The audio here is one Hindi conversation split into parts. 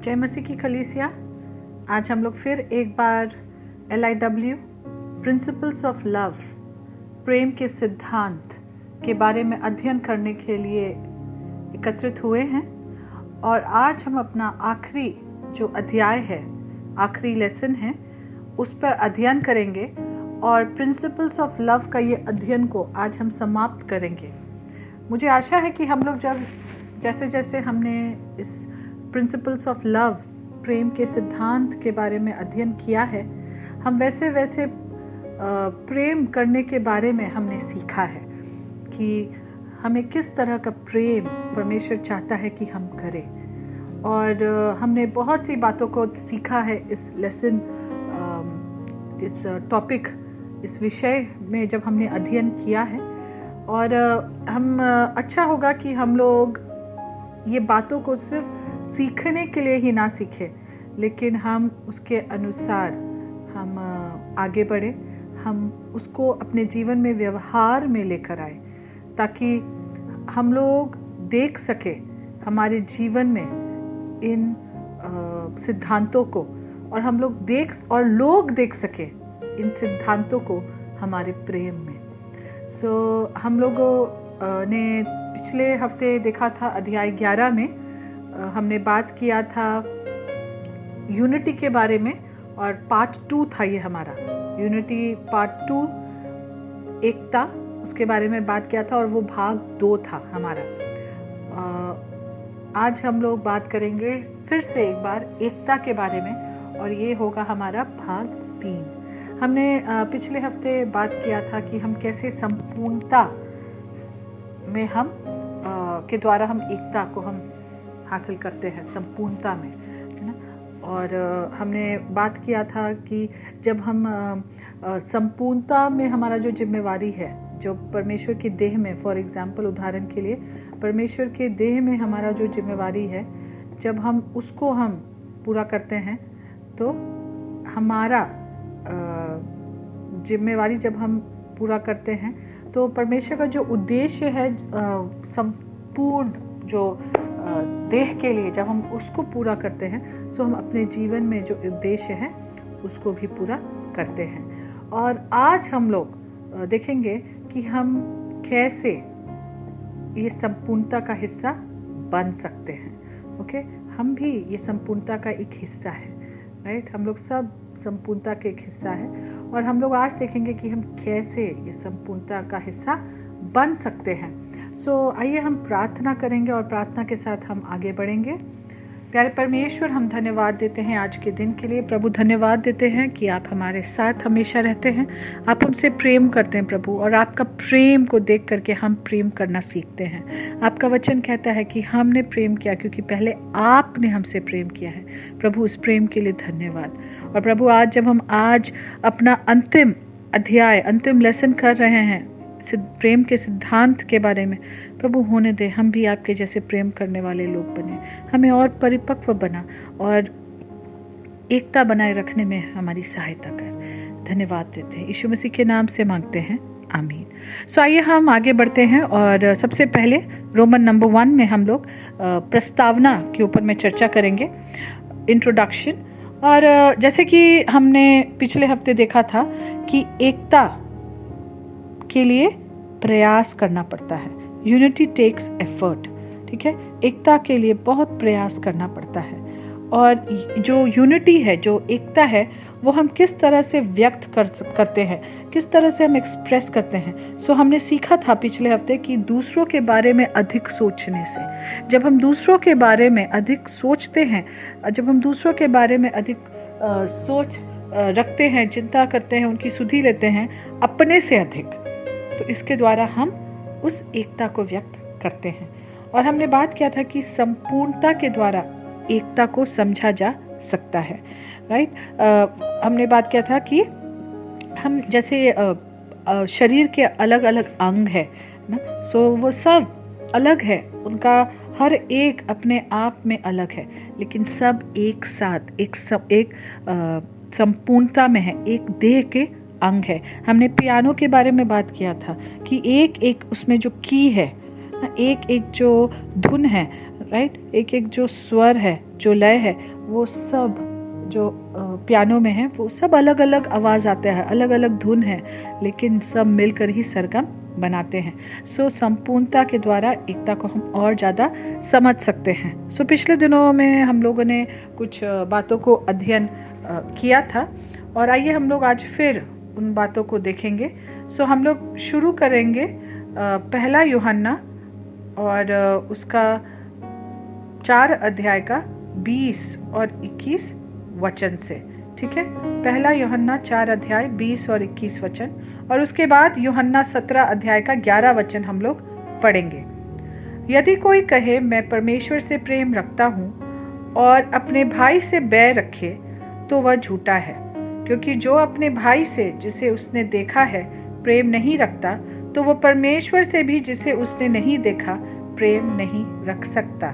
जय मसीह की कलीसिया। आज हम लोग फिर एक बार LIW प्रिंसिपल्स ऑफ लव, प्रेम के सिद्धांत के बारे में अध्ययन करने के लिए एकत्रित हुए हैं। और आज हम अपना आखिरी जो अध्याय है, आखिरी लेसन है, उस पर अध्ययन करेंगे और प्रिंसिपल्स ऑफ लव का ये अध्ययन को आज हम समाप्त करेंगे। मुझे आशा है कि हम लोग जैसे जैसे हमने इस प्रिंसिपल्स ऑफ लव, प्रेम के सिद्धांत के बारे में अध्ययन किया है, हम वैसे वैसे प्रेम करने के बारे में हमने सीखा है कि हमें किस तरह का प्रेम परमेश्वर चाहता है कि हम करें। और हमने बहुत सी बातों को सीखा है इस लेसन, इस टॉपिक, इस विषय में जब हमने अध्ययन किया है। और हम अच्छा होगा कि हम लोग ये बातों को सिर्फ सीखने के लिए ही ना सीखें, लेकिन हम उसके अनुसार हम आगे बढ़े, हम उसको अपने जीवन में व्यवहार में लेकर आए, ताकि हम लोग देख सके हमारे जीवन में इन सिद्धांतों को, और हम लोग देख सके इन सिद्धांतों को हमारे प्रेम में। हम लोगों ने पिछले हफ्ते देखा था अध्याय 11 में हमने बात किया था यूनिटी के बारे में, और पार्ट 2 था ये हमारा यूनिटी पार्ट 2, एकता, उसके बारे में बात किया था, और वो भाग 2 था हमारा। आज हम लोग बात करेंगे फिर से एक बार एकता के बारे में, और ये होगा हमारा भाग 3। हमने पिछले हफ्ते बात किया था कि हम कैसे संपूर्णता में के द्वारा हम एकता को हम हासिल करते हैं, संपूर्णता में, है ना। और हमने बात किया था कि जब हम संपूर्णता में हमारा जो जिम्मेवारी है, जो परमेश्वर की देह में, फॉर एग्जाम्पल, उदाहरण के लिए परमेश्वर के देह में हमारा जो जिम्मेवारी है, जब हम उसको हम पूरा करते हैं, तो हमारा जिम्मेवारी जब हम पूरा करते हैं, तो परमेश्वर का जो उद्देश्य है संपूर्ण जो देह के लिए, जब हम उसको पूरा करते हैं, तो हम अपने जीवन में जो उद्देश्य है उसको भी पूरा करते हैं। और आज हम लोग देखेंगे कि हम कैसे ये संपूर्णता का हिस्सा बन सकते हैं। ओके, हम भी ये संपूर्णता का एक हिस्सा है, राइट। हम लोग सब संपूर्णता के एक हिस्सा है, और हम लोग आज देखेंगे कि हम कैसे ये संपूर्णता का हिस्सा बन सकते हैं। आइए हम प्रार्थना करेंगे और प्रार्थना के साथ हम आगे बढ़ेंगे। प्यारे परमेश्वर, हम धन्यवाद देते हैं आज के दिन के लिए। प्रभु, धन्यवाद देते हैं कि आप हमारे साथ हमेशा रहते हैं, आप हमसे प्रेम करते हैं प्रभु, और आपका प्रेम को देख करके हम प्रेम करना सीखते हैं। आपका वचन कहता है कि हमने प्रेम किया क्योंकि पहले आपने हमसे प्रेम किया है। प्रभु, उस प्रेम के लिए धन्यवाद। और प्रभु, आज जब हम अपना अंतिम अध्याय, अंतिम लेसन कर रहे हैं प्रेम के सिद्धांत के बारे में, प्रभु होने दे हम भी आपके जैसे प्रेम करने वाले लोग बने, हमें और परिपक्व बना और एकता बनाए रखने में हमारी सहायता कर। धन्यवाद देते हैं, यीशु मसीह के नाम से मांगते हैं, आमीन। आइए हम आगे बढ़ते हैं, और सबसे पहले रोमन नंबर 1 में हम लोग प्रस्तावना के ऊपर में चर्चा करेंगे, इंट्रोडक्शन। और जैसे कि हमने पिछले हफ्ते देखा था कि एकता के लिए प्रयास करना पड़ता है, यूनिटी टेक्स एफर्ट, ठीक है। एकता के लिए बहुत प्रयास करना पड़ता है, और जो यूनिटी है, जो एकता है, वो हम किस तरह से व्यक्त करते हैं, किस तरह से हम एक्सप्रेस करते हैं। हमने सीखा था पिछले हफ्ते कि दूसरों के बारे में अधिक सोचने से, जब हम दूसरों के बारे में अधिक सोचते हैं, जब हम दूसरों के बारे में अधिक सोच रखते हैं, चिंता करते हैं, उनकी सुधि लेते हैं अपने से अधिक, तो इसके द्वारा हम उस एकता को व्यक्त करते हैं। और हमने बात किया था कि संपूर्णता के द्वारा एकता को समझा जा सकता है, राइट। हमने बात किया था कि हम जैसे शरीर के अलग अलग अंग है ना, वो सब अलग है, उनका हर एक अपने आप में अलग है, लेकिन सब एक साथ एक संपूर्णता में है, एक देह के अंग है। हमने पियानो के बारे में बात किया था कि एक एक उसमें जो की है, एक एक जो धुन है, राइट, एक एक जो स्वर है, जो लय है, वो सब जो पियानो में है वो सब अलग अलग आवाज़ आते हैं, अलग अलग धुन है, लेकिन सब मिलकर ही सरगम बनाते हैं। सो संपूर्णता के द्वारा एकता को हम और ज़्यादा समझ सकते हैं। सो पिछले दिनों में हम लोगों ने कुछ बातों को अध्ययन किया था और आइए हम लोग आज फिर उन बातों को देखेंगे। सो हम लोग शुरू करेंगे पहला यूहन्ना और उसका 4 अध्याय का 20 और 21 वचन से, ठीक है। पहला यूहन्ना 4 अध्याय 20 और 21 वचन, और उसके बाद यूहन्ना 17 अध्याय का 11 वचन हम लोग पढ़ेंगे। यदि कोई कहे मैं परमेश्वर से प्रेम रखता हूँ और अपने भाई से बैर रखे तो वह झूठा है, क्योंकि जो अपने भाई से जिसे उसने देखा है प्रेम नहीं रखता तो वह परमेश्वर से भी जिसे उसने नहीं देखा प्रेम नहीं रख सकता।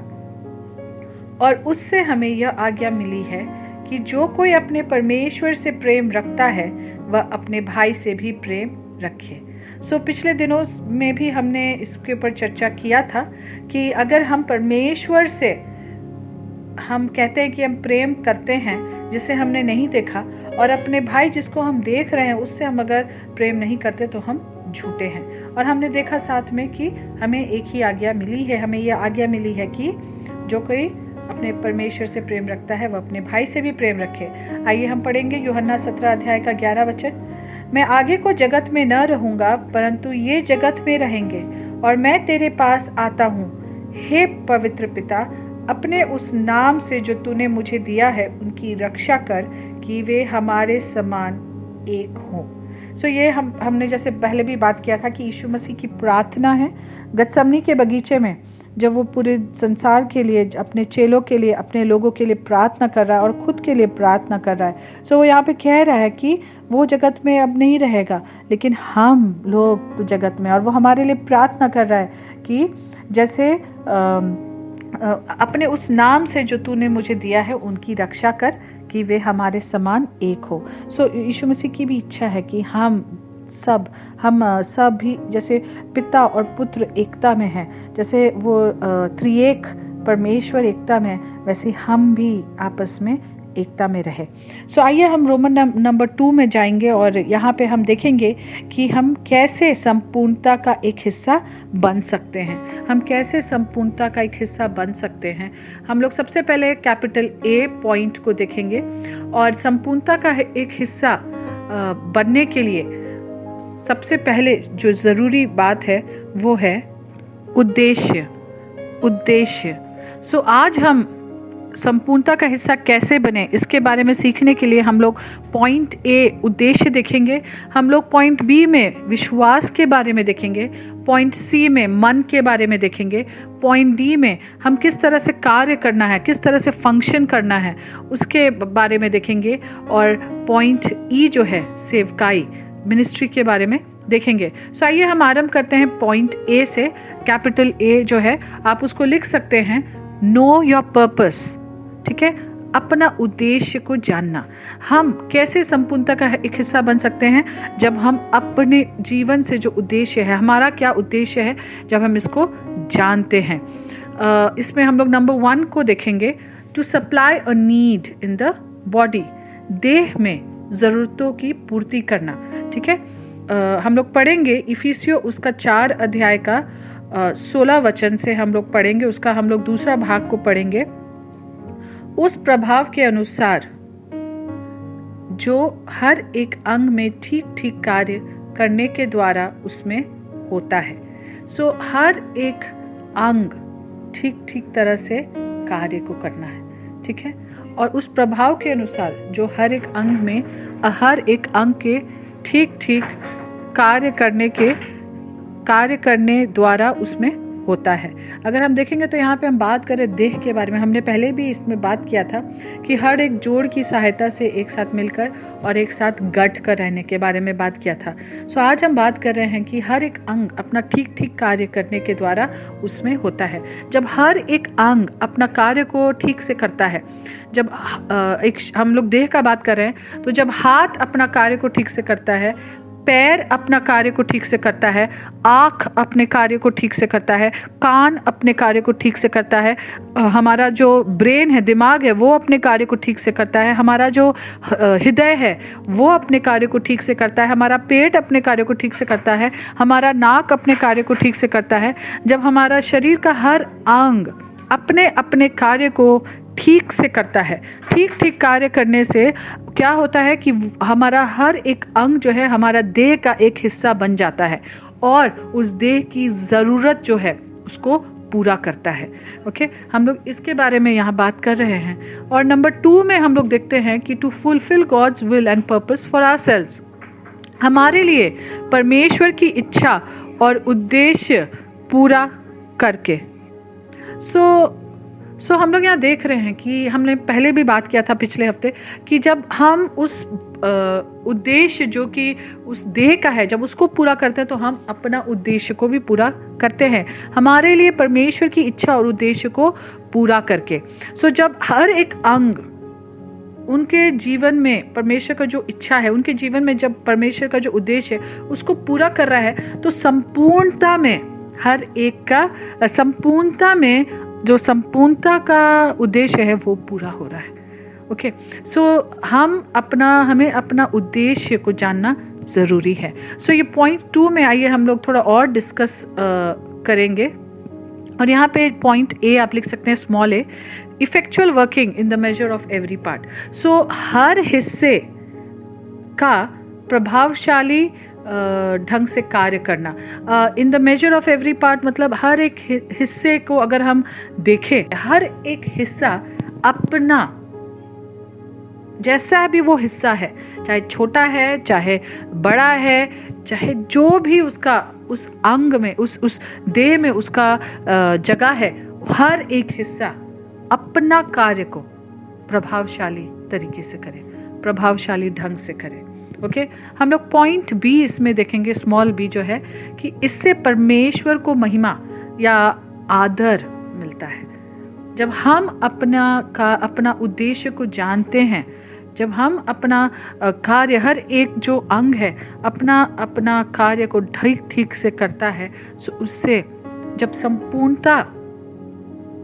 और उससे हमें यह आज्ञा मिली है कि जो कोई अपने परमेश्वर से प्रेम रखता है वह अपने भाई से भी प्रेम रखे। सो पिछले दिनों में भी हमने इसके ऊपर चर्चा किया था कि अगर हम परमेश्वर से हम कहते हैं कि हम प्रेम करते हैं जिसे हमने नहीं देखा, और अपने भाई जिसको हम देख रहे हैं उससे हम अगर प्रेम नहीं करते तो हम झूठे हैं। और हमने देखा साथ में कि हमें एक ही आज्ञा मिली है, हमें यह आज्ञा मिली है कि जो कोई अपने परमेश्वर से प्रेम रखता है वह अपने भाई से भी प्रेम रखे। आइए हम पढ़ेंगे यूहन्ना 17 अध्याय का 11 वचन। मैं आगे को जगत में न रहूंगा परंतु ये जगत में रहेंगे, और मैं तेरे पास आता हूँ। हे पवित्र पिता, अपने उस नाम से जो तूने मुझे दिया है उनकी रक्षा कर कि वे हमारे समान एक हों। सो ये हमने जैसे पहले भी बात किया था कि यीशु मसीह की प्रार्थना है गतसमनी के बगीचे में, जब वो पूरे संसार के लिए, अपने चेलों के लिए, अपने लोगों के लिए प्रार्थना कर रहा है और खुद के लिए प्रार्थना कर रहा है। सो वो यहाँ पे कह रहा है कि वो जगत में अब नहीं रहेगा, लेकिन हम लोग तो जगत में, और वो हमारे लिए प्रार्थना कर रहा है कि जैसे अपने उस नाम से जो तूने मुझे दिया है उनकी रक्षा कर कि वे हमारे समान एक हो। सो यीशु मसीह की भी इच्छा है कि हम सब भी जैसे पिता और पुत्र एकता में हैं, जैसे वो त्रिएक परमेश्वर एकता में, वैसे हम भी आपस में एकता में रहे। सो आइए हम रोमन नंबर 2 में जाएंगे और यहाँ पे हम देखेंगे कि हम कैसे संपूर्णता का एक हिस्सा बन सकते हैं। हम कैसे संपूर्णता का एक हिस्सा बन सकते हैं। हम लोग सबसे पहले कैपिटल A पॉइंट को देखेंगे, और संपूर्णता का एक हिस्सा बनने के लिए सबसे पहले जो ज़रूरी बात है वो है उद्देश्य। सो आज हम संपूर्णता का हिस्सा कैसे बने इसके बारे में सीखने के लिए हम लोग पॉइंट A उद्देश्य देखेंगे, हम लोग पॉइंट B में विश्वास के बारे में देखेंगे, पॉइंट C में मन के बारे में देखेंगे, पॉइंट D में हम किस तरह से कार्य करना है, किस तरह से फंक्शन करना है उसके बारे में देखेंगे, और पॉइंट E जो है सेवकाई मिनिस्ट्री के बारे में देखेंगे। सो आइए हम आरंभ करते हैं पॉइंट A से। कैपिटल A जो है आप उसको लिख सकते हैं नो योर पर्पस, ठीक है, अपना उद्देश्य को जानना। हम कैसे संपूर्णता का एक हिस्सा बन सकते हैं? जब हम अपने जीवन से जो उद्देश्य है, हमारा क्या उद्देश्य है, जब हम इसको जानते हैं। इसमें हम लोग नंबर 1 को देखेंगे, to supply a need in the body, देह में ज़रूरतों की पूर्ति करना, ठीक है। हम लोग पढ़ेंगे इफिसियों उसका 4 अध्याय का 16 वचन से हम लोग पढ़ेंगे, उसका हम लोग दूसरा भाग को पढ़ेंगे। उस प्रभाव के अनुसार जो हर एक अंग में ठीक ठीक कार्य करने के द्वारा उसमें होता है। सो हर एक अंग ठीक ठीक तरह से कार्य को करना है, ठीक है। और उस प्रभाव के अनुसार जो हर एक अंग में, हर एक अंग के ठीक ठीक कार्य करने द्वारा उसमें होता है। अगर हम देखेंगे तो यहाँ पे हम बात करें देह के बारे में, हमने पहले भी इसमें बात किया था कि हर एक जोड़ की सहायता से एक साथ मिलकर और एक साथ गठ कर रहने के बारे में बात किया था। सो आज हम बात कर रहे हैं कि हर एक अंग अपना ठीक ठीक कार्य करने के द्वारा उसमें होता है। जब हर एक अंग अपना कार्य को ठीक से करता है, जब हम लोग देह का बात कर रहे हैं, तो जब हाथ अपना कार्य को ठीक से करता है, पैर अपना कार्य को ठीक से करता है, आँख अपने कार्य को ठीक से करता है, कान अपने कार्य को ठीक से करता है, हमारा जो ब्रेन है, दिमाग है, वो अपने कार्य को ठीक से करता है, हमारा जो हृदय है वो अपने कार्य को ठीक से करता है, हमारा पेट अपने कार्य को ठीक से करता है, हमारा नाक अपने कार्य को ठीक से करता है। जब हमारा शरीर का हर अंग अपने अपने कार्य को ठीक से करता है, ठीक ठीक कार्य करने से क्या होता है कि हमारा हर एक अंग जो है हमारा देह का एक हिस्सा बन जाता है और उस देह की ज़रूरत जो है उसको पूरा करता है। ओके, हम लोग इसके बारे में यहाँ बात कर रहे हैं। और नंबर 2 में हम लोग देखते हैं कि to fulfil God's will and purpose for ourselves, हमारे लिए परमेश्वर की इच्छा और उद्देश्य पूरा करके। सो हम लोग यहाँ देख रहे हैं कि हमने पहले भी बात किया था पिछले हफ्ते कि जब हम उस उद्देश्य जो कि उस देह का है, जब उसको पूरा करते हैं तो हम अपना उद्देश्य को भी पूरा करते हैं, हमारे लिए परमेश्वर की इच्छा और उद्देश्य को पूरा करके। सो जब हर एक अंग उनके जीवन में परमेश्वर का जो इच्छा है, उनके जीवन में जब परमेश्वर का जो उद्देश्य है उसको पूरा कर रहा है, तो संपूर्णता में हर एक का जो संपूर्णता का उद्देश्य है वो पूरा हो रहा है। ओके, सो हमें अपना उद्देश्य को जानना ज़रूरी है। सो ये पॉइंट 2 में आइए हम लोग थोड़ा और डिस्कस करेंगे। और यहाँ पे पॉइंट ए आप लिख सकते हैं small a, effectual working in the measure of every part. So हर हिस्से का प्रभावशाली ढंग से कार्य करना। In the measure of every part मतलब हर एक हिस्से को अगर हम देखें, हर एक हिस्सा अपना जैसा भी वो हिस्सा है, चाहे छोटा है चाहे बड़ा है, चाहे जो भी उसका उस अंग में उस देह में उसका जगह है, हर एक हिस्सा अपना कार्य को प्रभावशाली तरीके से करे, प्रभावशाली ढंग से करे। ओके, हम लोग पॉइंट बी इसमें देखेंगे, स्मॉल बी जो है कि इससे परमेश्वर को महिमा या आदर मिलता है। जब हम अपना उद्देश्य को जानते हैं, जब हम अपना कार्य, हर एक जो अंग है अपना कार्य को ठीक से करता है, तो उससे जब संपूर्णता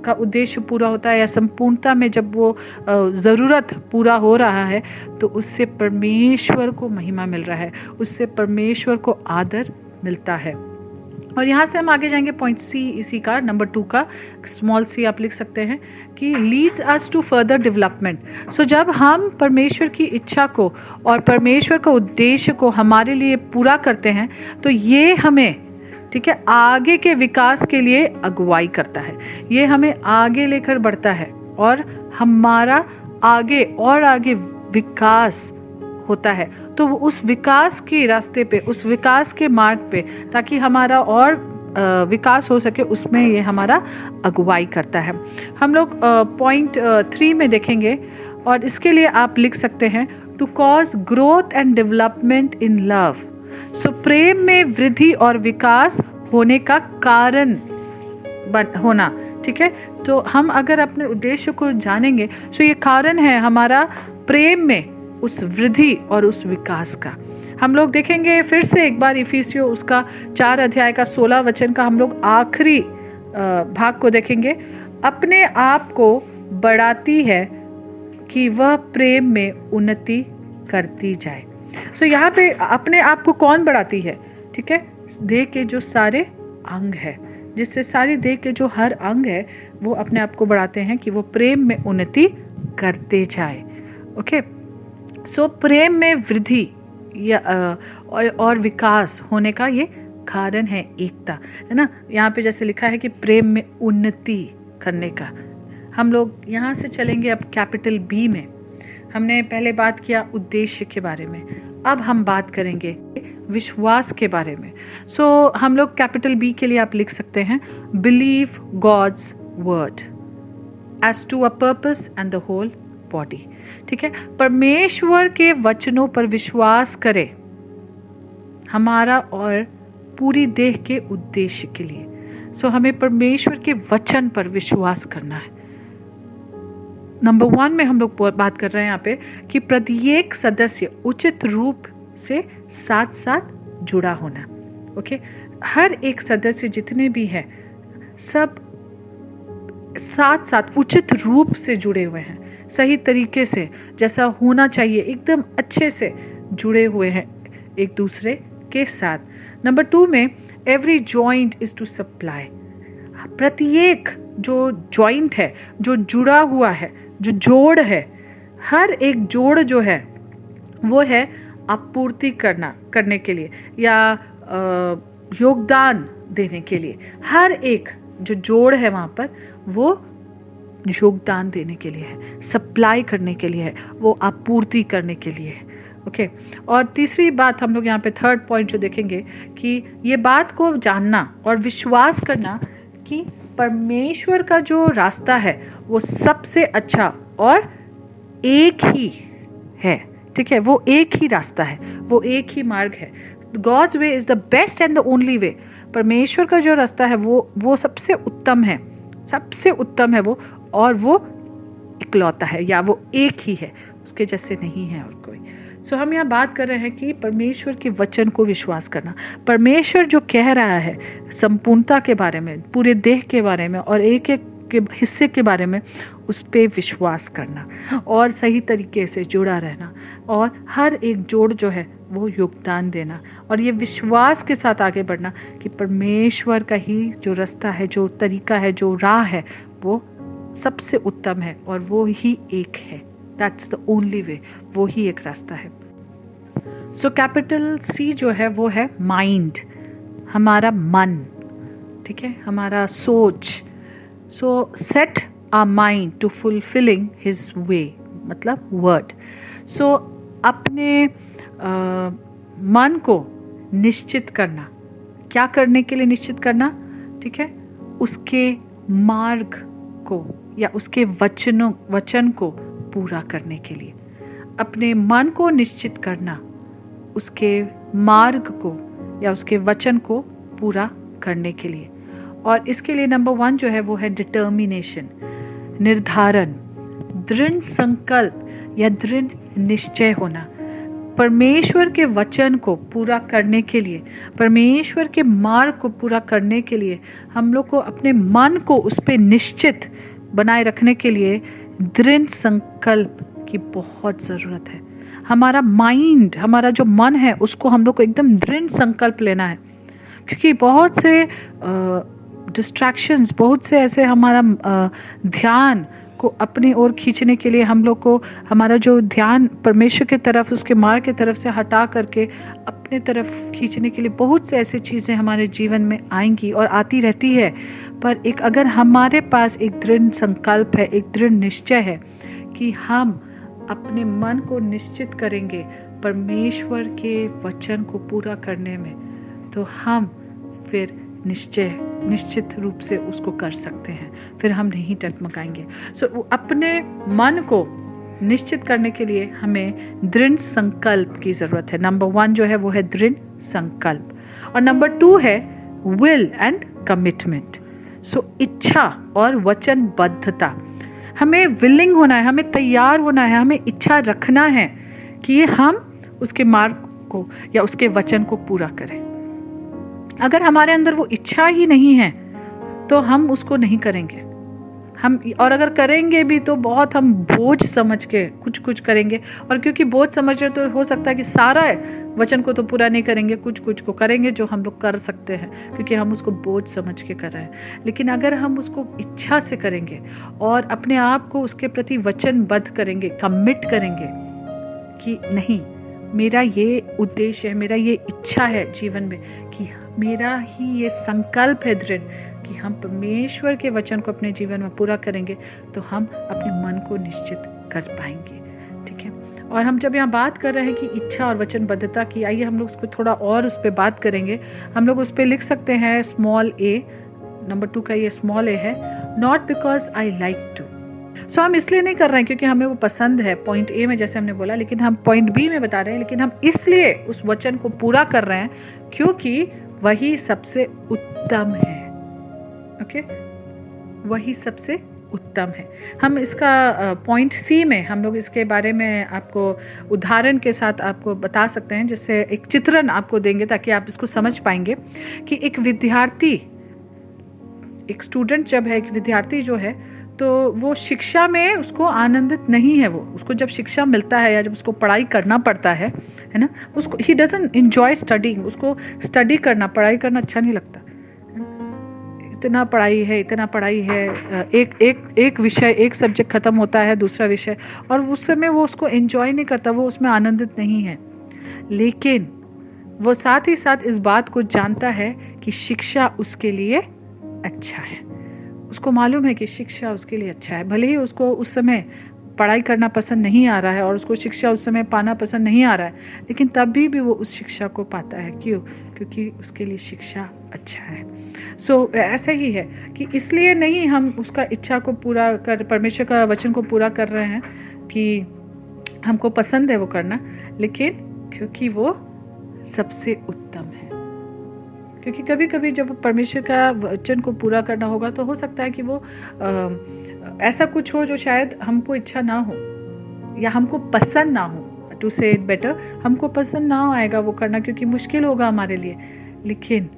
का उद्देश्य पूरा होता है या संपूर्णता में जब वो ज़रूरत पूरा हो रहा है, तो उससे परमेश्वर को महिमा मिल रहा है, उससे परमेश्वर को आदर मिलता है। और यहाँ से हम आगे जाएंगे पॉइंट सी, इसी का नंबर 2 का स्मॉल सी आप लिख सकते हैं कि leads us to further development. So जब हम परमेश्वर की इच्छा को और परमेश्वर का उद्देश्य को हमारे लिए पूरा करते हैं, तो ये हमें, ठीक है, आगे के विकास के लिए अगुवाई करता है, ये हमें आगे लेकर बढ़ता है और हमारा आगे और आगे विकास होता है। तो उस विकास के रास्ते पे, उस विकास के मार्ग पे, ताकि हमारा और विकास हो सके, उसमें ये हमारा अगुवाई करता है। हम लोग पॉइंट 3 में देखेंगे और इसके लिए आप लिख सकते हैं to cause growth and development in love. So प्रेम में वृद्धि और विकास होने का कारण होना, ठीक है। तो हम अगर अपने उद्देश्य को जानेंगे, तो ये कारण है हमारा प्रेम में उस वृद्धि और उस विकास का। हम लोग देखेंगे फिर से एक बार इफिसियों उसका 4 अध्याय का 16 वचन का हम लोग आखिरी भाग को देखेंगे। अपने आप को बढ़ाती है कि वह प्रेम में उन्नति करती जाए। सो यहाँ पे अपने आप को कौन बढ़ाती है, ठीक है, देह के जो सारे अंग है, जिससे सारी देह के जो हर अंग है वो अपने आप को बढ़ाते हैं कि वो प्रेम में उन्नति करते जाए। ओके, सो प्रेम में वृद्धि या और विकास होने का ये कारण है एकता, है ना। यहाँ पे जैसे लिखा है कि प्रेम में उन्नति करने का। हम लोग यहाँ से चलेंगे अब कैपिटल बी में। हमने पहले बात किया उद्देश्य के बारे में, अब हम बात करेंगे विश्वास के बारे में। सो हम लोग कैपिटल बी के लिए आप लिख सकते हैं believe God's word as to a purpose and the whole body, ठीक है। परमेश्वर के वचनों पर विश्वास करें हमारा और पूरी देह के उद्देश्य के लिए। सो हमें परमेश्वर के वचन पर विश्वास करना है। नंबर 1 में हम लोग बात कर रहे हैं यहाँ पे कि प्रत्येक सदस्य उचित रूप से साथ साथ जुड़ा होना। ओके, हर एक सदस्य जितने भी हैं सब साथ साथ उचित रूप से जुड़े हुए हैं, सही तरीके से जैसा होना चाहिए एकदम अच्छे से जुड़े हुए हैं एक दूसरे के साथ। नंबर 2 में every joint is to supply. प्रत्येक जो जॉइंट है, जो जुड़ा हुआ है, जो जोड़ है, हर एक जोड़ जो है वो है आपूर्ति करने के लिए या योगदान देने के लिए। हर एक जो जोड़ है वहाँ पर वो योगदान देने के लिए है, सप्लाई करने के लिए है, वो आपूर्ति करने के लिए है। ओके, और तीसरी बात हम लोग यहाँ पे थर्ड पॉइंट जो देखेंगे कि ये बात को जानना और विश्वास करना कि परमेश्वर का जो रास्ता है वो सबसे अच्छा और एक ही है। ठीक है, वो एक ही रास्ता है, वो एक ही मार्ग है। God's way is the best and the only way। परमेश्वर का जो रास्ता है वो सबसे उत्तम है, सबसे उत्तम है वो, और वो इकलौता है या वो एक ही है, उसके जैसे नहीं है और कोई। सो हम यहाँ बात कर रहे हैं कि परमेश्वर के वचन को विश्वास करना। परमेश्वर जो कह रहा है संपूर्णता के बारे में, पूरे देह के बारे में और एक एक के हिस्से के बारे में, उस पर विश्वास करना और सही तरीके से जुड़ा रहना और हर एक जोड़ जो है वो योगदान देना और ये विश्वास के साथ आगे बढ़ना कि परमेश्वर का ही जो रास्ता है, जो तरीका है, जो राह है, वो सबसे उत्तम है और वो ही एक है। दैट्स द ओनली वे, वो ही एक रास्ता है। सो कैपिटल C जो है वो है माइंड, हमारा मन। ठीक है, हमारा सोच। So set our mind to fulfilling his way, मतलब वर्ड। सो अपने मन को निश्चित करना, क्या करने के लिए निश्चित करना? ठीक है, उसके मार्ग को या उसके वचन को पूरा करने के लिए। अपने मन को निश्चित करना, उसके मार्ग को या उसके वचन को पूरा करने के लिए। और इसके लिए नंबर 1 जो है वो है डिटर्मिनेशन, निर्धारण, दृढ़ संकल्प या दृढ़ निश्चय होना। परमेश्वर के वचन को पूरा करने के लिए, परमेश्वर के मार्ग को पूरा करने के लिए हम लोग को अपने मन को उस पर निश्चित बनाए रखने के लिए दृढ़ संकल्प की बहुत ज़रूरत है। हमारा माइंड, हमारा जो मन है, उसको हम लोग को एकदम दृढ़ संकल्प लेना है, क्योंकि बहुत से डिस्ट्रैक्शंस, बहुत से ऐसे हमारा ध्यान को अपनी ओर खींचने के लिए हम लोग को हमारा जो ध्यान परमेश्वर की तरफ, उसके मार्ग की तरफ से हटा करके अपने तरफ खींचने के लिए बहुत से ऐसी चीज़ें हमारे जीवन में आएंगी और आती रहती है। पर एक अगर हमारे पास एक दृढ़ संकल्प है, एक दृढ़ निश्चय है कि हम अपने मन को निश्चित करेंगे परमेश्वर के वचन को पूरा करने में, तो हम फिर निश्चित रूप से उसको कर सकते हैं, फिर हम नहीं टकमकाएंगे। सो अपने मन को निश्चित करने के लिए हमें दृढ़ संकल्प की ज़रूरत है। नंबर 1 जो है वो है दृढ़ संकल्प, और नंबर 2 है विल एंड कमिटमेंट। सो इच्छा और वचनबद्धता। हमें विलिंग होना है, हमें तैयार होना है, हमें इच्छा रखना है कि हम उसके मार्ग को या उसके वचन को पूरा करें। अगर हमारे अंदर वो इच्छा ही नहीं है तो हम उसको नहीं करेंगे। और अगर करेंगे भी तो बहुत हम बोझ समझ के कुछ करेंगे, और क्योंकि बोझ समझ रहे तो हो सकता है कि सारा वचन को तो पूरा नहीं करेंगे, कुछ को करेंगे जो हम लोग कर सकते हैं, क्योंकि हम उसको बोझ समझ के कर रहे हैं। लेकिन अगर हम उसको इच्छा से करेंगे और अपने आप को उसके प्रति वचनबद्ध करेंगे, कमिट करेंगे कि नहीं, मेरा ये उद्देश्य है, मेरा ये इच्छा है जीवन में, कि मेरा ही ये संकल्प है दृढ़ कि हम परमेश्वर के वचन को अपने जीवन में पूरा करेंगे, तो हम अपने मन को निश्चित कर पाएंगे। ठीक है, और हम जब यहाँ बात कर रहे हैं कि इच्छा और वचनबद्धता की, आइए हम लोग उसको थोड़ा और उस पर बात करेंगे। हम लोग उस पर लिख सकते हैं स्मॉल a, नंबर 2 का ये स्मॉल a है, not because I like to. So हम इसलिए नहीं कर रहे हैं क्योंकि हमें वो पसंद है, पॉइंट ए में जैसे हमने बोला, लेकिन हम पॉइंट बी में बता रहे हैं, लेकिन हम इसलिए उस वचन को पूरा कर रहे हैं क्योंकि वही सबसे उत्तम है। ओके, वही सबसे उत्तम है। हम इसका पॉइंट सी में हम लोग इसके बारे में आपको उदाहरण के साथ आपको बता सकते हैं, जिससे एक चित्रण आपको देंगे ताकि आप इसको समझ पाएंगे कि एक विद्यार्थी, एक स्टूडेंट जब है, एक विद्यार्थी जो है, तो वो शिक्षा में उसको आनंदित नहीं है। वो उसको जब शिक्षा मिलता है या जब उसको पढ़ाई करना पड़ता है ना, उसको ही डजंट एंजॉय स्टडीइंग। उसको स्टडी करना, पढ़ाई करना अच्छा नहीं लगता। इतना पढ़ाई है, एक विषय, एक सब्जेक्ट खत्म होता है, दूसरा विषय, और उस समय वो उसको एंजॉय नहीं करता, वो उसमें आनंदित नहीं है। लेकिन वो साथ ही साथ इस बात को जानता है कि शिक्षा उसके लिए अच्छा है। उसको मालूम है कि शिक्षा उसके लिए अच्छा है। भले ही उसको उस समय पढ़ाई करना पसंद नहीं आ रहा है और उसको शिक्षा उस समय पाना पसंद नहीं आ रहा है, लेकिन तब भी वो उस शिक्षा को पाता है। क्यों? क्योंकि उसके लिए शिक्षा अच्छा है। ऐसा ही है कि इसलिए नहीं हम उसका इच्छा को पूरा कर, परमेश्वर का वचन को पूरा कर रहे हैं कि हमको पसंद है वो करना, लेकिन क्योंकि वो सबसे उत्तम है। क्योंकि कभी कभी जब परमेश्वर का वचन को पूरा करना होगा तो हो सकता है कि वो ऐसा कुछ हो जो शायद हमको इच्छा ना हो या हमको पसंद ना हो। टू से इट बेटर, हमको पसंद ना आएगा वो करना, क्योंकि मुश्किल होगा हमारे लिए। लेकिन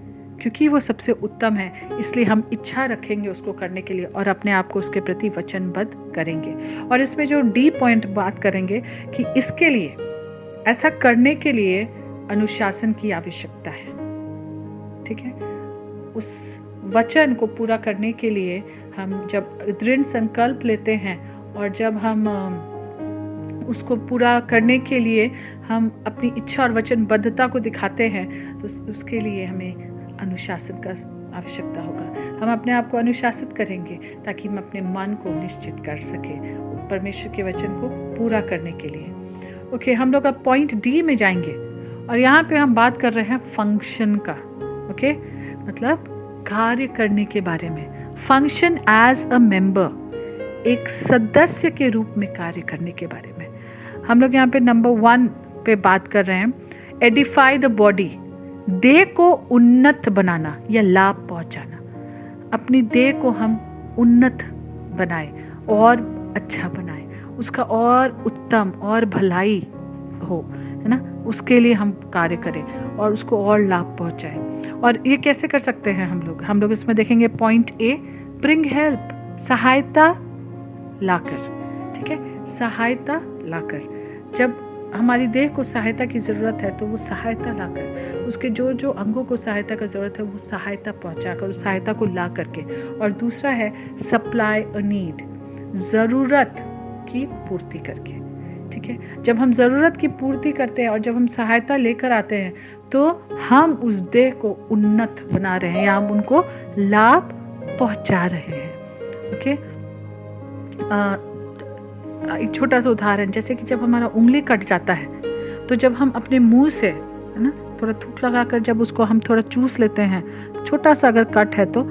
क्योंकि वो सबसे उत्तम है, इसलिए हम इच्छा रखेंगे उसको करने के लिए और अपने आप को उसके प्रति वचनबद्ध करेंगे। और इसमें जो डी पॉइंट बात करेंगे कि इसके लिए, ऐसा करने के लिए अनुशासन की आवश्यकता है। ठीक है? उस वचन को पूरा करने के लिए हम जब दृढ़ संकल्प लेते हैं और जब हम उसको पूरा करने के लिए हम अपनी इच्छा और वचनबद्धता को दिखाते हैं, तो उसके लिए हमें अनुशासन का आवश्यकता होगा। हम अपने आप को अनुशासित करेंगे ताकि हम अपने मन को निश्चित कर सकें परमेश्वर के वचन को पूरा करने के लिए। ओके, हम लोग अब पॉइंट डी में जाएंगे और यहाँ पे हम बात कर रहे हैं फंक्शन का। ओके, मतलब कार्य करने के बारे में। फंक्शन एज अ मेंबर, एक सदस्य के रूप में कार्य करने के बारे में हम लोग यहाँ पे नंबर 1 पे बात कर रहे हैं। एडिफाई द बॉडी, देह को उन्नत बनाना या लाभ पहुंचाना। अपनी देह को हम उन्नत बनाए और अच्छा बनाए, उसका और उत्तम और भलाई हो, है ना, उसके लिए हम कार्य करें और उसको और लाभ पहुंचाए। और ये कैसे कर सकते हैं हम लोग इसमें देखेंगे पॉइंट ए, ब्रिंग हेल्प, सहायता लाकर। ठीक है, सहायता लाकर। जब हमारी देह को सहायता की ज़रूरत है तो वो सहायता लाकर, उसके जो जो अंगों को सहायता की ज़रूरत है वो सहायता पहुंचाकर, उस सहायता को ला करके। और दूसरा है सप्लाई अ नीड, ज़रूरत की पूर्ति करके। ठीक है, जब हम ज़रूरत की पूर्ति करते हैं और जब हम सहायता लेकर आते हैं तो हम उस देह को उन्नत बना रहे हैं या हम उनको लाभ पहुंचा रहे हैं। ओके, एक छोटा सा उदाहरण, जैसे कि जब हमारा उंगली कट जाता है तो जब हम अपने मुंह से, है ना, थोड़ा थूक लगाकर जब उसको हम थोड़ा चूस लेते हैं, छोटा सा अगर कट है तो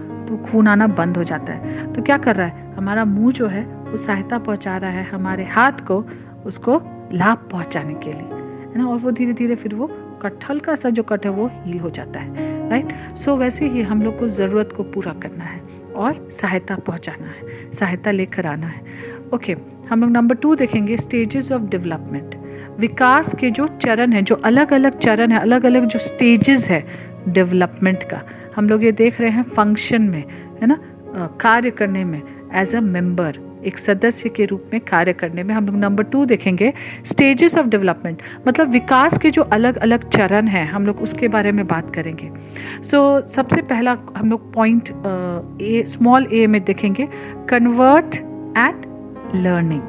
खून आना बंद हो जाता है। तो क्या कर रहा है हमारा मुंह जो है वो सहायता पहुंचा रहा है हमारे हाथ को, उसको लाभ पहुंचाने के लिए, है ना, और वो धीरे धीरे फिर वो कट, हल्का सा जो कट है वो हील हो जाता है। राइट? सो वैसे ही हम लोग को ज़रूरत को पूरा करना है और सहायता पहुंचाना है, सहायता लेकर आना है। ओके, हम लोग नंबर 2 देखेंगे, स्टेजेस ऑफ डेवलपमेंट। विकास के जो चरण है, जो अलग अलग चरण है, अलग अलग जो स्टेजेस है डेवलपमेंट का, हम लोग ये देख रहे हैं फंक्शन में, है ना, कार्य करने में, एज अ मेंबर, एक सदस्य के रूप में कार्य करने में। हम लोग नंबर 2 देखेंगे, स्टेजेस ऑफ डेवलपमेंट, मतलब विकास के जो अलग अलग चरण हैं, हम लोग उसके बारे में बात करेंगे। सबसे पहला हम लोग पॉइंट ए, स्मॉल ए में देखेंगे, कन्वर्ट एंड लर्निंग।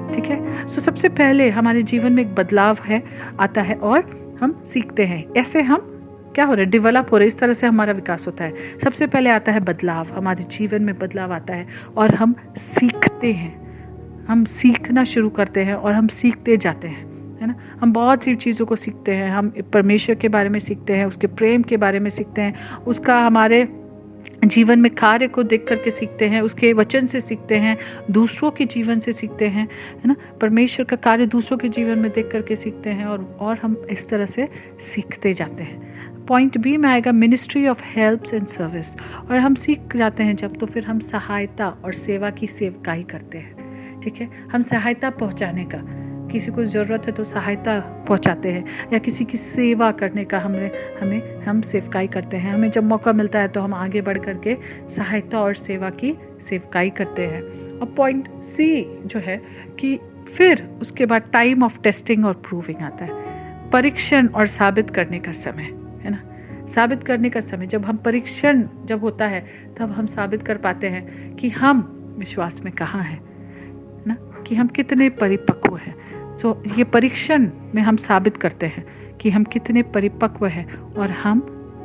ठीक है, सबसे पहले हमारे जीवन में एक बदलाव आता है और हम सीखते हैं। ऐसे हम क्या हो रहा है, डेवलप हो रहे, इस तरह से हमारा विकास होता है। सबसे पहले आता है बदलाव, हमारे जीवन में बदलाव आता है और हम सीखते हैं, हम सीखना शुरू करते हैं और हम सीखते जाते हैं, है ना। हम बहुत सी चीज़ों को सीखते हैं, हम परमेश्वर के बारे में सीखते हैं, उसके प्रेम के बारे में सीखते हैं, उसका हमारे जीवन में कार्य को देख करके सीखते हैं, उसके वचन से सीखते हैं, दूसरों के जीवन से सीखते हैं, है ना, परमेश्वर का कार्य दूसरों के जीवन में देख करके सीखते हैं और हम इस तरह से सीखते जाते हैं। पॉइंट बी में आएगा ministry of helps and service, और हम सीख जाते हैं जब तो फिर हम सहायता और सेवा की सेवकाई करते हैं। ठीक है, हम सहायता पहुंचाने का, किसी को ज़रूरत है तो सहायता पहुंचाते हैं, या किसी की सेवा करने का हम सेवकाई करते हैं। हमें जब मौका मिलता है तो हम आगे बढ़ करके सहायता और सेवा की सेवकाई करते हैं। और पॉइंट सी जो है कि फिर उसके बाद टाइम ऑफ टेस्टिंग और प्रूविंग आता है, परीक्षण और साबित करने का समय, है ना। साबित करने का समय, जब हम परीक्षण जब होता है तब हम साबित कर पाते हैं कि हम विश्वास में कहाँ हैं, ना, कि हम कितने परिपक्व हैं। सो ये परीक्षण में हम साबित करते हैं कि हम कितने परिपक्व हैं और हम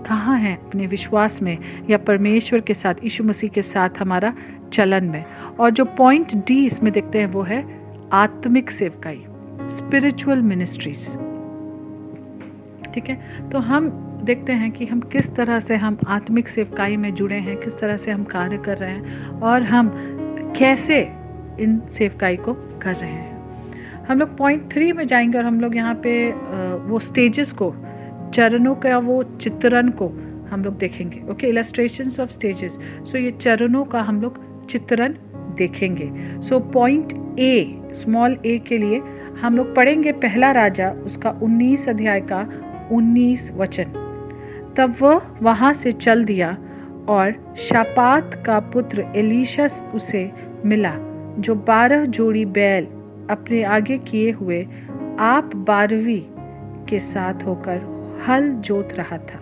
कहाँ हैं अपने विश्वास में या परमेश्वर के साथ, यीशु मसीह के साथ हमारा चलन में। और जो पॉइंट डी इसमें देखते हैं वो है आत्मिक सेवकाई, स्पिरिचुअल मिनिस्ट्रीज। ठीक है, तो हम देखते हैं कि हम किस तरह से हम आत्मिक सेवकाई में जुड़े हैं, किस तरह से हम कार्य कर रहे हैं और हम कैसे इन सेवकाई को कर रहे हैं। हम लोग पॉइंट 3 में जाएंगे और हम लोग यहाँ पे वो स्टेजेस को, चरणों का वो चित्रण को हम लोग देखेंगे। Okay, illustrations of stages. So ये चरणों का हम लोग चित्रण देखेंगे। सो पॉइंट ए, स्मॉल ए के लिए हम लोग पढ़ेंगे पहला राजा उसका 19 अध्याय का 19 वचन। तब वह वहाँ से चल दिया और शापात का पुत्र एलीशा उसे मिला, जो 12 जोड़ी बैल अपने आगे किए हुए आप 12वीं के साथ होकर हल जोत रहा था।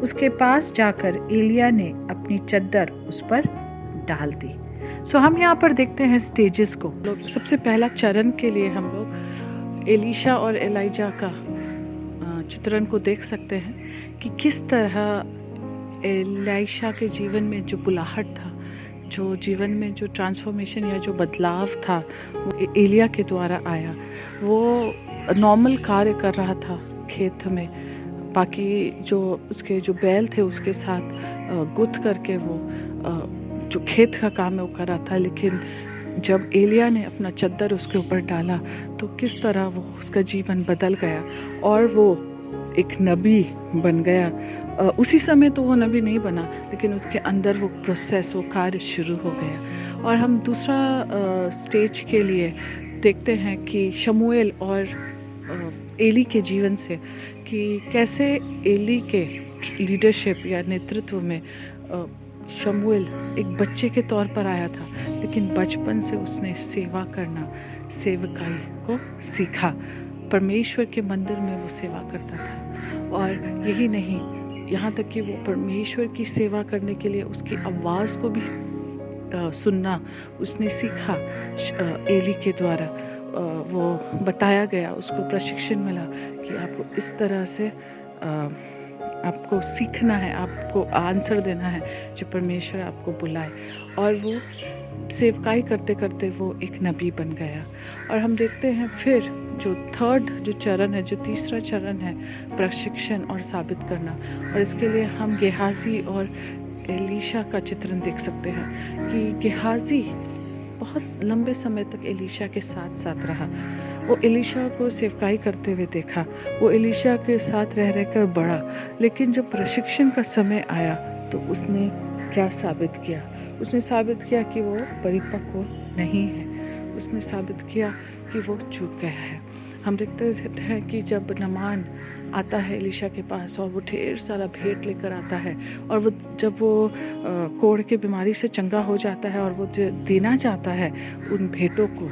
उसके पास जाकर एलिया ने अपनी चद्दर उस पर डाल दी। सो हम यहाँ पर देखते हैं स्टेजेस को। लोग सबसे पहला चरण के लिए हम लोग एलीशा और एलाइजा का चित्रण को देख सकते हैं कि किस तरह एलीशा के जीवन में जो बुलाहट था, जो जीवन में जो ट्रांसफॉर्मेशन या जो बदलाव था वो एलिया के द्वारा आया। वो नॉर्मल कार्य कर रहा था खेत में, बाकी जो उसके जो बैल थे उसके साथ गुथ करके वो जो खेत का काम है वो कर रहा था। लेकिन जब एलिया ने अपना चद्दर उसके ऊपर डाला तो किस तरह वो उसका जीवन बदल गया और वो एक नबी बन गया। उसी समय तो वो नबी नहीं बना, लेकिन उसके अंदर वो प्रोसेस, वो कार्य शुरू हो गया। और हम दूसरा स्टेज के लिए देखते हैं कि शमूएल और एली के जीवन से कि कैसे एली के लीडरशिप या नेतृत्व में शमूएल एक बच्चे के तौर पर आया था, लेकिन बचपन से उसने सेवा करना, सेवकाई को सीखा। परमेश्वर के मंदिर में वो सेवा करता था। और यही नहीं, यहाँ तक कि वो परमेश्वर की सेवा करने के लिए उसकी आवाज़ को भी सुनना उसने सीखा। एली के द्वारा वो बताया गया, उसको प्रशिक्षण मिला कि आपको इस तरह से आपको सीखना है, आपको आंसर देना है जो परमेश्वर आपको बुलाए। और वो सेवकाई करते करते वो एक नबी बन गया। और हम देखते हैं फिर जो थर्ड जो चरण है, जो तीसरा चरण है, प्रशिक्षण और साबित करना। और इसके लिए हम गेहाजी और एलीशा का चित्रण देख सकते हैं कि गेहाजी बहुत लंबे समय तक एलीशा के साथ साथ रहा। वो एलीशा को सेवकाई करते हुए देखा, वो एलीशा के साथ रह रहकर बढ़ा। लेकिन जब प्रशिक्षण का समय आया तो उसने क्या साबित किया? उसने साबित किया कि वो परिपक्व नहीं है। उसने साबित किया कि वो चूक गया है। हम देखते हैं कि जब नमान आता है एलीशा के पास और वो ढेर सारा भेंट लेकर आता है, और वो जब वो कोढ़ की बीमारी से चंगा हो जाता है और वो देना चाहता है उन भेंटों को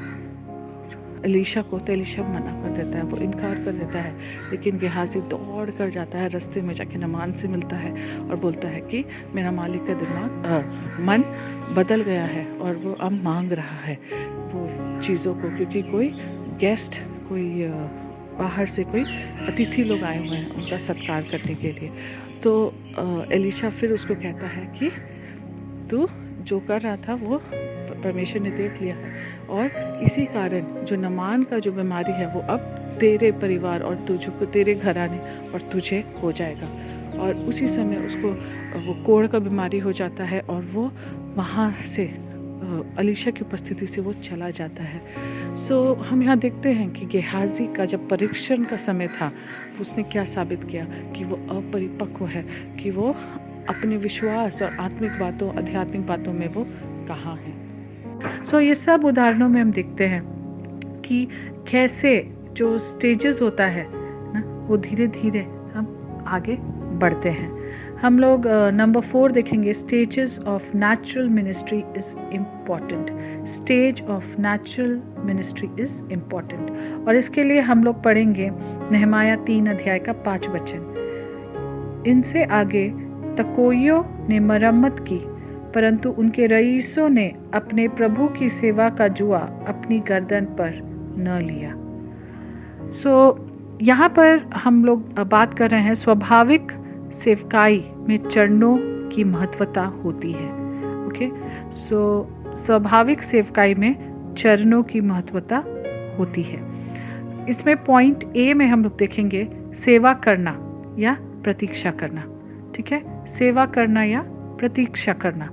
एलीशा को, तो एलीशा मना कर देता है, वो इनकार कर देता है। लेकिन गेहाजी दौड़ कर जाता है, रास्ते में जाके नमान से मिलता है और बोलता है कि मेरा मालिक का मन बदल गया है और वो अब मांग रहा है वो चीज़ों को, क्योंकि कोई गेस्ट, कोई बाहर से कोई अतिथि लोग आए हुए हैं उनका सत्कार करने के लिए। तो एलीशा फिर उसको कहता है कि तू जो कर रहा था वो परमेश्वर ने देख लिया है, और इसी कारण जो नमान का जो बीमारी है वो अब तेरे परिवार और तुझको, तेरे घराने और तुझे हो जाएगा। और उसी समय उसको वो कोढ़ का बीमारी हो जाता है और वो वहाँ से अलीशा की उपस्थिति से वो चला जाता है। सो हम यहाँ देखते हैं कि गेहाजी का जब परीक्षण का समय था, उसने क्या साबित किया कि वो अपरिपक्व है, कि वो अपने विश्वास और आत्मिक बातों, आध्यात्मिक बातों में वो कहाँ है। सो ये सब उदाहरणों में हम देखते हैं कि कैसे जो स्टेजेस होता है ना, वो धीरे धीरे हम आगे बढ़ते हैं। हम लोग नंबर 4 देखेंगे, stages of natural ministry is important. Stage of natural ministry is important. और इसके लिए हम लोग पढ़ेंगे नहमाया 3 अध्याय का 5 वचन। इनसे आगे तकोइयों ने मरम्मत की, परंतु उनके रईसों ने अपने प्रभु की सेवा का जुआ अपनी गर्दन पर न लिया। यहाँ पर हम लोग बात कर रहे हैं स्वाभाविक सेवकाई में चरणों की महत्वता होती है। ओके, स्वाभाविक सेवकाई में चरणों की महत्वता होती है। इसमें पॉइंट ए में हम लोग देखेंगे सेवा करना या प्रतीक्षा करना। ठीक है, सेवा करना या प्रतीक्षा करना।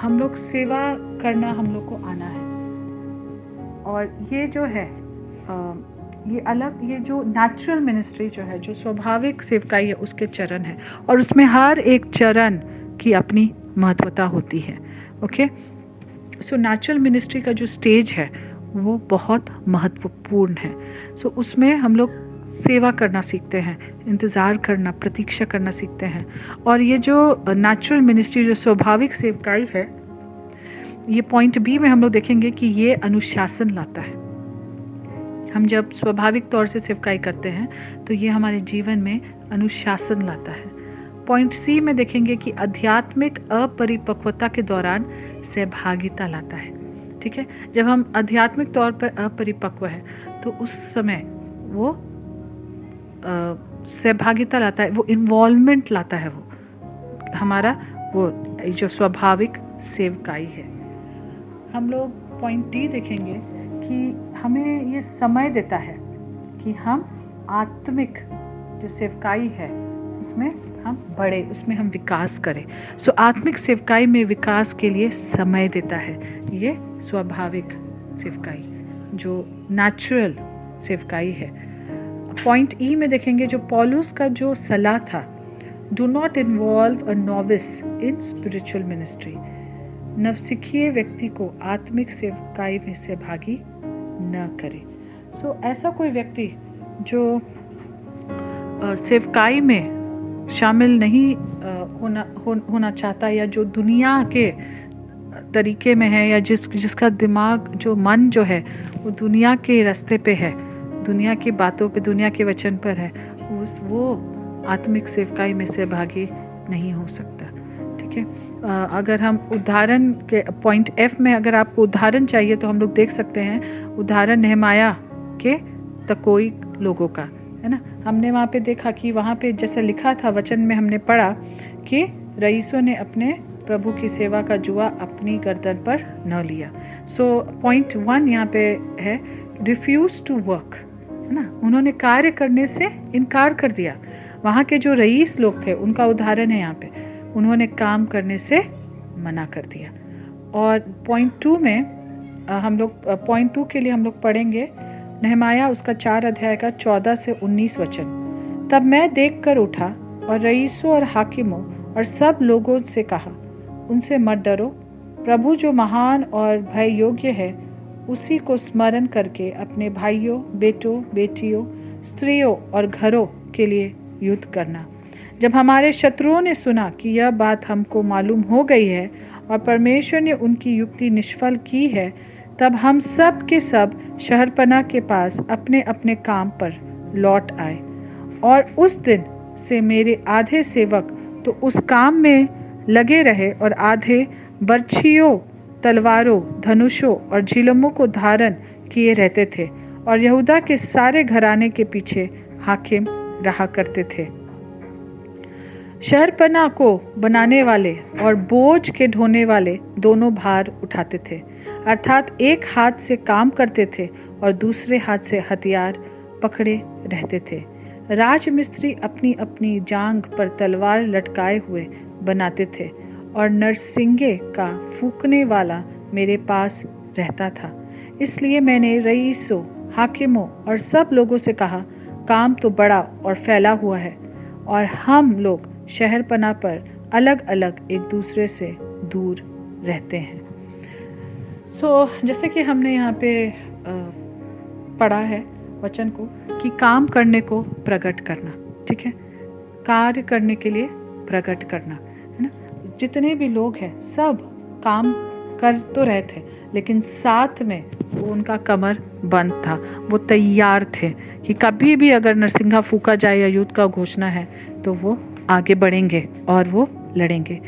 हम लोग सेवा करना हम लोग को आना है, और ये जो है ये अलग, ये जो नेचुरल मिनिस्ट्री जो है, जो स्वाभाविक सेवकाई है, उसके चरण है, और उसमें हर एक चरण की अपनी महत्वता होती है। ओके, सो नेचुरल मिनिस्ट्री का जो स्टेज है वो बहुत महत्वपूर्ण है। सो उसमें हम लोग सेवा करना सीखते हैं, इंतज़ार करना, प्रतीक्षा करना सीखते हैं। और ये जो नेचुरल मिनिस्ट्री, जो स्वाभाविक सेवकाई है, ये पॉइंट बी में हम लोग देखेंगे कि ये अनुशासन लाता है। हम जब स्वाभाविक तौर से सेवकाई करते हैं तो ये हमारे जीवन में अनुशासन लाता है। पॉइंट सी में देखेंगे कि आध्यात्मिक अपरिपक्वता के दौरान सहभागिता लाता है। ठीक है, जब हम आध्यात्मिक तौर पर अपरिपक्व हैं तो उस समय वो सहभागिता लाता है, वो इन्वॉल्वमेंट लाता है, वो हमारा वो जो स्वाभाविक सेवकाई है। हम लोग पॉइंट डी देखेंगे कि हमें ये समय देता है कि हम आत्मिक जो सेवकाई है उसमें हम बढ़े, उसमें हम विकास करें। सो आत्मिक सेवकाई में विकास के लिए समय देता है ये स्वाभाविक सेवकाई, जो नेचुरल सेवकाई है। पॉइंट ई में देखेंगे जो पौलुस का जो सलाह था, do not involve a novice in spiritual ministry. नवसिखिए व्यक्ति को आत्मिक सेवकाई में सहभागी न करे। सो ऐसा कोई व्यक्ति जो सेवकाई में शामिल नहीं होना चाहता, या जो दुनिया के तरीके में है, या जिसका दिमाग, जो मन जो है वो दुनिया के रास्ते पे है, दुनिया की बातों पे, दुनिया के वचन पर है, वो आत्मिक सेवकाई में सहभागी नहीं हो सकता। ठीक है, अगर हम उदाहरण के पॉइंट एफ में अगर आपको उदाहरण चाहिए तो हम लोग देख सकते हैं उदाहरण नहमाया के तकोई लोगों का, है ना। हमने वहाँ पे देखा कि वहाँ पे जैसे लिखा था वचन में, हमने पढ़ा कि रईसों ने अपने प्रभु की सेवा का जुआ अपनी गर्दन पर न लिया। सो पॉइंट 1 यहाँ पे है रिफ्यूज टू वर्क, है ना। उन्होंने कार्य करने से इनकार कर दिया। वहाँ के जो रईस लोग थे उनका उदाहरण है यहाँ पे, उन्होंने काम करने से मना कर दिया। और पॉइंट 2 में हम लोग पॉइंट 2 के लिए हम लोग पढ़ेंगे नहमाया उसका 4 अध्याय का 14 से 19 वचन। तब मैं देख कर उठा और रईसों और हाकिमों और सब लोगों से कहा, उनसे मत डरो, प्रभु जो महान और भय योग्य है उसी को स्मरण करके अपने भाइयों, बेटों, बेटियों, स्त्रियों और घरों के लिए युद्ध करना। जब हमारे शत्रुओं ने सुना कि यह बात हमको मालूम हो गई है और परमेश्वर ने उनकी युक्ति निष्फल की है, तब हम सब के सब शहरपनाह के पास अपने अपने काम पर लौट आए। और उस दिन से मेरे आधे सेवक तो उस काम में लगे रहे और आधे बर्छियों, तलवारों, धनुषों और झिलमों को धारण किए रहते थे, और यहूदा के सारे घराने के पीछे हाकिम रहा करते थे। शहरपनाह को बनाने वाले और बोझ के ढोने वाले दोनों भार उठाते थे, अर्थात एक हाथ से काम करते थे और दूसरे हाथ से हथियार पकड़े रहते थे। राजमिस्त्री अपनी अपनी जांघ पर तलवार लटकाए हुए बनाते थे, और नरसिंगे का फूकने वाला मेरे पास रहता था। इसलिए मैंने रईसों, हाकिमों और सब लोगों से कहा, काम तो बड़ा और फैला हुआ है और हम लोग शहरपनाह पर अलग अलग एक दूसरे से दूर रहते हैं। जैसे कि हमने यहाँ पे पढ़ा है वचन को कि काम करने को प्रकट करना, ठीक है, कार्य करने के लिए प्रकट करना, है ना। जितने भी लोग हैं सब काम कर तो रहे थे, लेकिन साथ में वो उनका कमर बंद था। वो तैयार थे कि कभी भी अगर नरसिंगा फूका जाए या युद्ध का घोषणा है तो वो आगे बढ़ेंगे और वो लड़ेंगे।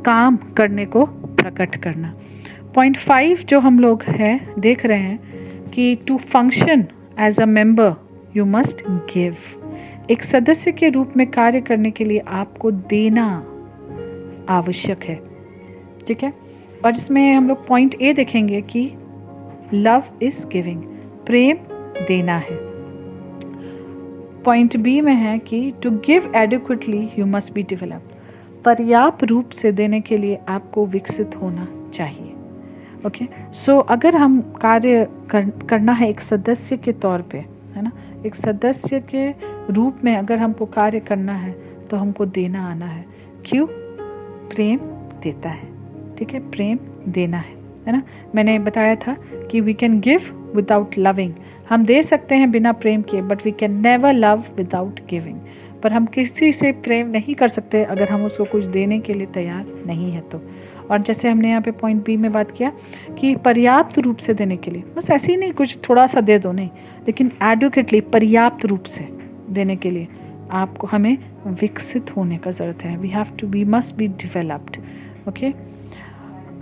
काम करने को प्रकट करना। पॉइंट 5 जो हम लोग हैं देख रहे हैं कि to function as a member you must give. एक सदस्य के रूप में कार्य करने के लिए आपको देना आवश्यक है, ठीक है। और इसमें हम लोग पॉइंट ए देखेंगे कि लव इज गिविंग, प्रेम देना है। पॉइंट बी में है कि to give adequately you must be developed. पर्याप्त रूप से देने के लिए आपको विकसित होना चाहिए। ओके, अगर हम कार्य करना है एक सदस्य के तौर पे, है ना, एक सदस्य के रूप में अगर हमको कार्य करना है तो हमको देना आना है। क्यों? प्रेम देता है, ठीक है, प्रेम देना है ना। मैंने बताया था कि we can give without loving. हम दे सकते हैं बिना प्रेम किए, but we can never love without giving. पर हम किसी से प्रेम नहीं कर सकते अगर हम उसको कुछ देने के लिए तैयार नहीं है तो। और जैसे हमने यहाँ पे पॉइंट बी में बात किया कि पर्याप्त रूप से देने के लिए, बस ऐसे ही नहीं कुछ थोड़ा सा दे दो, नहीं, लेकिन एडुकेटली पर्याप्त रूप से देने के लिए आपको हमें विकसित होने का ज़रूरत है। We must be developed. Okay,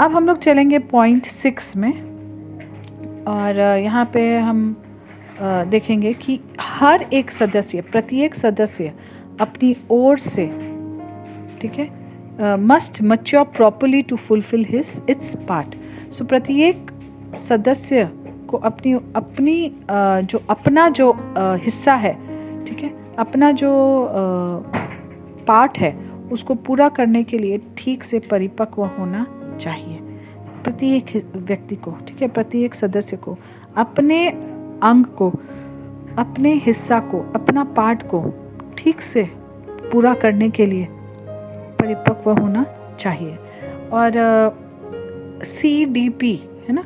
अब हम लोग चलेंगे पॉइंट 6 में, और यहाँ पे हम देखेंगे कि हर एक सदस्य, प्रत्येक सदस्य अपनी ओर से, ठीक है, must mature properly to fulfil its part. प्रत्येक सदस्य को अपना जो हिस्सा है, ठीक है, अपना जो पार्ट है उसको पूरा करने के लिए ठीक से परिपक्व होना चाहिए। प्रत्येक व्यक्ति को, ठीक है, प्रत्येक सदस्य को अपने अंग को, अपने हिस्सा को, अपना पार्ट को ठीक से पूरा करने के लिए परिपक्व होना चाहिए। और CDP, है ना,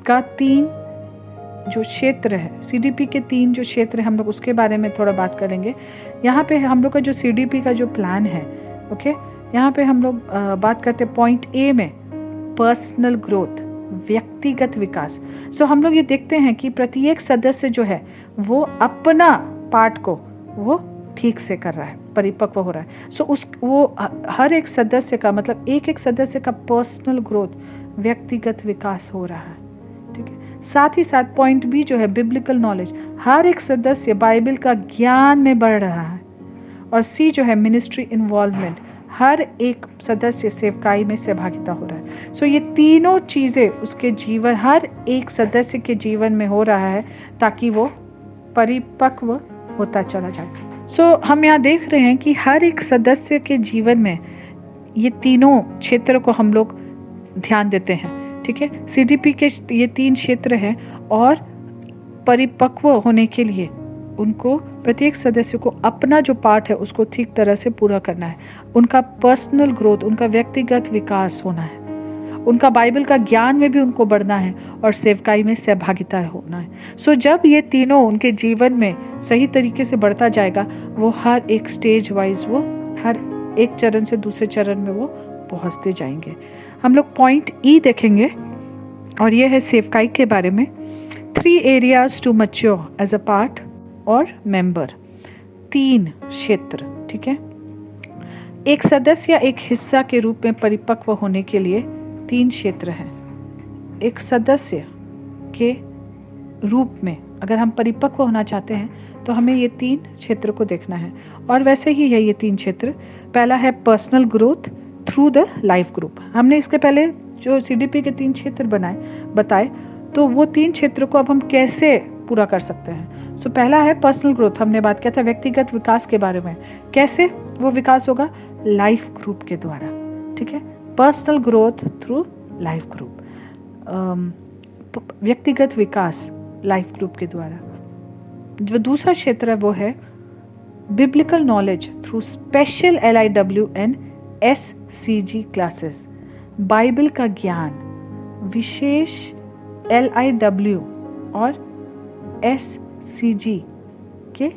का 3 जो क्षेत्र है, CDP के 3 जो क्षेत्र है, हम लोग उसके बारे में थोड़ा बात करेंगे। यहाँ पे हम लोग का जो CDP का जो प्लान है, ओके, यहाँ पे हम लोग बात करते हैं पॉइंट ए में पर्सनल ग्रोथ, व्यक्तिगत विकास। हम लोग ये देखते हैं कि प्रत्येक सदस्य जो है वो अपना पार्ट को वो ठीक से कर रहा है, परिपक्व हो रहा है। वो हर एक सदस्य का, मतलब एक सदस्य का पर्सनल ग्रोथ, व्यक्तिगत विकास हो रहा है, ठीक है। साथ ही साथ पॉइंट बी जो है बिब्लिकल नॉलेज, हर एक सदस्य बाइबल का ज्ञान में बढ़ रहा है। और सी जो है मिनिस्ट्री इन्वॉल्वमेंट, हर एक सदस्य सेवकाई में सहभागिता हो रहा है। ये तीनों चीज़ें उसके जीवन, हर एक सदस्य के जीवन में हो रहा है ताकि वो परिपक्व होता चला जाए। हम यहाँ देख रहे हैं कि हर एक सदस्य के जीवन में ये तीनों क्षेत्र को हम लोग ध्यान देते हैं, ठीक है। CDP के ये 3 क्षेत्र हैं, और परिपक्व होने के लिए उनको, प्रत्येक सदस्य को अपना जो पार्ट है उसको ठीक तरह से पूरा करना है। उनका पर्सनल ग्रोथ, उनका व्यक्तिगत विकास होना है, उनका बाइबल का ज्ञान में भी उनको बढ़ना है, और सेवकाई में सहभागिता होना है। जब ये तीनों उनके जीवन में सही तरीके से बढ़ता जाएगा, वो हर एक स्टेज वाइज, वो हर एक चरण से दूसरे चरण में वो पहुंचते जाएंगे। हम लोग पॉइंट ई देखेंगे, और ये है सेवकाई के बारे में। 3 areas to mature as a part और मेंबर। 3 क्षेत्र, ठीक है। एक सदस्य या एक हिस्सा के रूप में परिपक्व होने के लिए 3 क्षेत्र हैं। एक सदस्य के रूप में अगर हम परिपक्व होना चाहते हैं तो हमें ये 3 क्षेत्र को देखना है, और वैसे ही है ये 3 क्षेत्र। पहला है personal growth through the life group. हमने इसके पहले जो CDP के 3 क्षेत्र बताए, तो वो 3 क्षेत्र को अब हम कैसे पूरा कर सकते हैं। पहला है पर्सनल ग्रोथ, हमने बात किया था व्यक्तिगत विकास के बारे में। कैसे वो विकास होगा? लाइफ ग्रुप के द्वारा, ठीक है। Personal growth through life group, व्यक्तिगत विकास लाइफ ग्रुप के द्वारा। जो दूसरा क्षेत्र है वो है biblical knowledge through special LIW and SCG classes, Bible का ज्ञान विशेष LIW और SCG के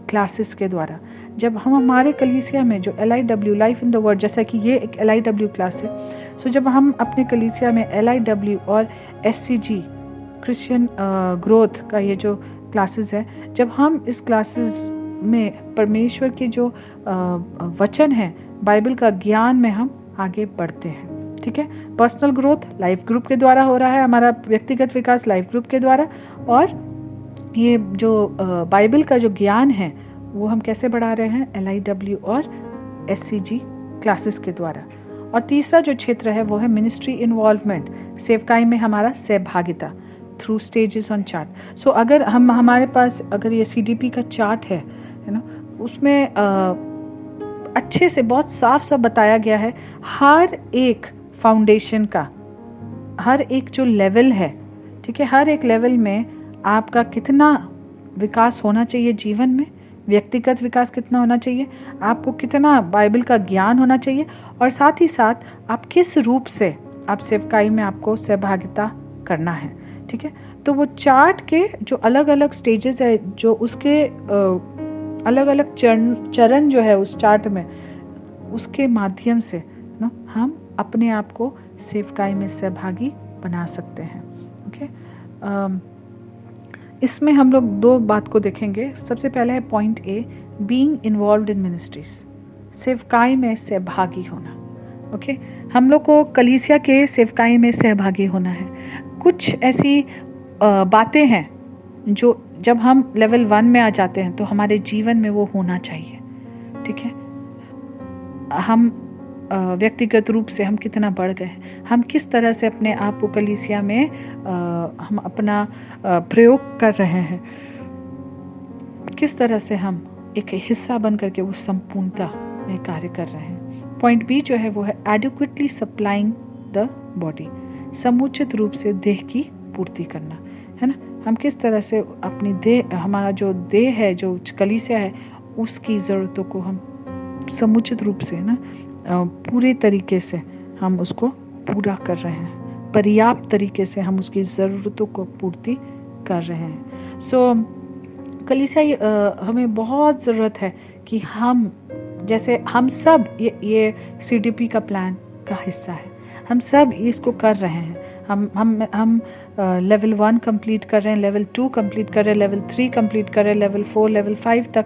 क्लासेस के द्वारा। जब हम हमारे कलीसिया में जो LIW life in the word, जैसा कि ये एक LIW क्लास है, सो जब हम अपने कलीसिया में LIW और SCG क्रिश्चियन ग्रोथ का ये जो क्लासेस है, जब हम इस क्लासेस में परमेश्वर के जो वचन है, बाइबल का ज्ञान में हम आगे बढ़ते हैं। ठीक है, पर्सनल ग्रोथ लाइफ ग्रुप के द्वारा हो रहा है, हमारा व्यक्तिगत विकास लाइफ ग्रुप के द्वारा, और ये जो बाइबल का जो ज्ञान है वो हम कैसे बढ़ा रहे हैं, LIW और SCG क्लासेस के द्वारा। और तीसरा जो क्षेत्र है वो है मिनिस्ट्री इन्वॉल्वमेंट, सेवकाई में हमारा सहभागिता थ्रू स्टेजेस ऑन चार्ट। सो अगर हमारे पास अगर ये CDP का चार्ट है ना, उसमें अच्छे से बहुत साफ साफ बताया गया है हर एक फाउंडेशन का, हर एक जो लेवल है, ठीक है, हर एक लेवल में आपका कितना विकास होना चाहिए जीवन में, व्यक्तिगत विकास कितना होना चाहिए, आपको कितना बाइबल का ज्ञान होना चाहिए, और साथ ही साथ आप किस रूप से आप सेवकाई में आपको सहभागिता करना है। ठीक है, तो वो चार्ट के जो अलग अलग स्टेजेस है, जो उसके अलग अलग चरण जो है उस चार्ट में, उसके माध्यम से ना हम अपने आप को सेवकाई में सहभागी बना सकते हैं। ओके, इसमें हम लोग दो बात को देखेंगे। सबसे पहले है point A, being involved in ministries, सेवकाई में सहभागी होना। ओके, हम लोग को कलीसिया के सेवकाई में सहभागी होना है। कुछ ऐसी बातें हैं जो जब हम लेवल 1 में आ जाते हैं तो हमारे जीवन में वो होना चाहिए। ठीक है, हम व्यक्तिगत रूप से हम कितना बढ़ गए, हम किस तरह से अपने आप को कलीसिया में हम अपना प्रयोग कर रहे हैं, किस तरह से हम एक हिस्सा बन करके वो संपूर्णता में कार्य कर रहे हैं। पॉइंट B जो है वो है एडिक्वेटली सप्लाइंग द बॉडी, समुचित रूप से देह की पूर्ति करना, है ना। हम किस तरह से अपनी देह, हमारा जो देह है, जो कलीसिया है, उसकी ज़रूरतों को हम समुचित रूप से ना पूरे तरीके से हम उसको पूरा कर रहे हैं, पर्याप्त तरीके से हम उसकी ज़रूरतों को पूर्ति कर रहे हैं। सो कलीसिया हमें बहुत ज़रूरत है कि हम, जैसे हम सब ये CDP का प्लान का हिस्सा है, हम सब इसको कर रहे हैं। हम लेवल 1 कंप्लीट कर रहे हैं, लेवल 2 कंप्लीट कर रहे हैं, लेवल 3 कंप्लीट कर रहे हैं, लेवल 4 लेवल 5 तक,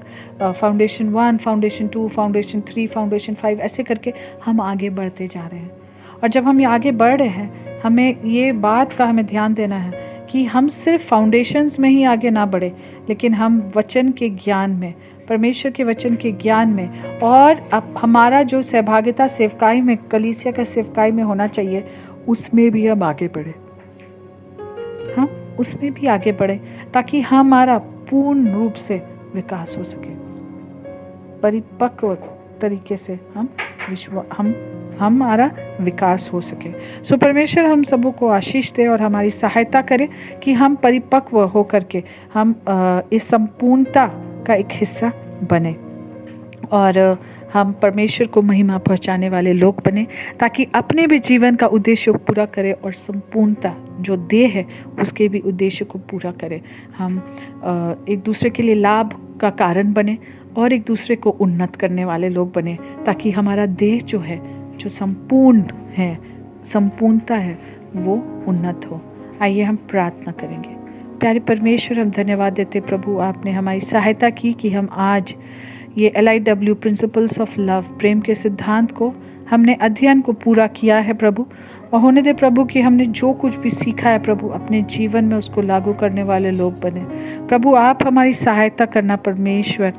फाउंडेशन 1 फाउंडेशन 2 फाउंडेशन 3 फाउंडेशन 5 ऐसे करके हम आगे बढ़ते जा रहे हैं। और जब हम ये आगे बढ़ रहे हैं, हमें ये बात का हमें ध्यान देना है कि हम सिर्फ फाउंडेशंस में ही आगे ना बढ़े, लेकिन हम वचन के ज्ञान में, परमेश्वर के वचन के ज्ञान में, और अब हमारा जो सहभागिता सेवकाई में, कलीसिया का सेवकाई में होना चाहिए, उसमें भी हम आगे बढ़े, हम उसमें भी आगे बढ़े, ताकि हमारा पूर्ण रूप से विकास हो सके, परिपक्व तरीके से हमारा विकास हो सके। सो परमेश्वर हम सबों को आशीष दे और हमारी सहायता करे कि हम परिपक्व हो करके हम इस संपूर्णता का एक हिस्सा बने और हम परमेश्वर को महिमा पहुंचाने वाले लोग बने, ताकि अपने भी जीवन का उद्देश्य को पूरा करें और संपूर्णता जो देह है उसके भी उद्देश्य को पूरा करें। हम एक दूसरे के लिए लाभ का कारण बने और एक दूसरे को उन्नत करने वाले लोग बने, ताकि हमारा देह जो है, जो संपूर्ण है, संपूर्णता है, वो उन्नत हो। आइए हम प्रार्थना करेंगे। प्यारे परमेश्वर, हम धन्यवाद देते प्रभु, आपने हमारी सहायता की कि हम आज ये LIW प्रिंसिपल्स ऑफ लव, प्रेम के सिद्धांत को हमने अध्ययन को पूरा किया है प्रभु, और होने दे प्रभु कि हमने जो कुछ भी सीखा है प्रभु, अपने जीवन में उसको लागू करने वाले लोग बने। प्रभु आप हमारी सहायता करना परमेश्वर,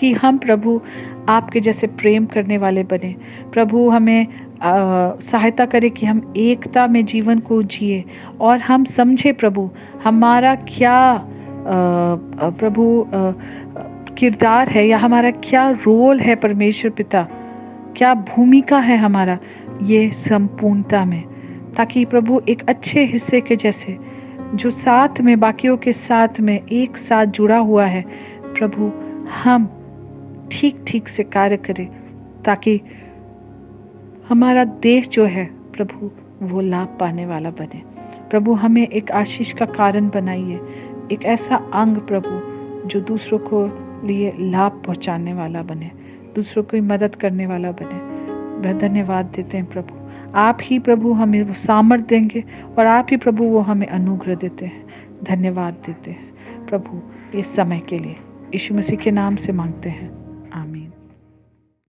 कि हम प्रभु आपके जैसे प्रेम करने वाले बने। प्रभु हमें सहायता करे कि हम एकता में जीवन को जिए और हम समझे प्रभु हमारा क्या प्रभु किरदार है, या हमारा क्या रोल है परमेश्वर पिता, क्या भूमिका है हमारा ये संपूर्णता में। ताकि प्रभु एक अच्छे हिस्से के जैसे जो साथ में बाकियों के साथ में एक साथ जुड़ा हुआ है, प्रभु हम ठीक ठीक से कार्य करें, ताकि हमारा देश जो है प्रभु वो लाभ पाने वाला बने। प्रभु हमें एक आशीष का कारण बनाइए, एक ऐसा अंग प्रभु जो दूसरों को लिए लाभ पहुंचाने वाला बने, दूसरों की मदद करने वाला बने। धन्यवाद देते हैं प्रभु, आप ही प्रभु हमें वो सामर्थ देंगे और आप ही प्रभु वो हमें अनुग्रह देते हैं। धन्यवाद देते हैं प्रभु इस समय के लिए, यीशु मसीह के नाम से मांगते हैं।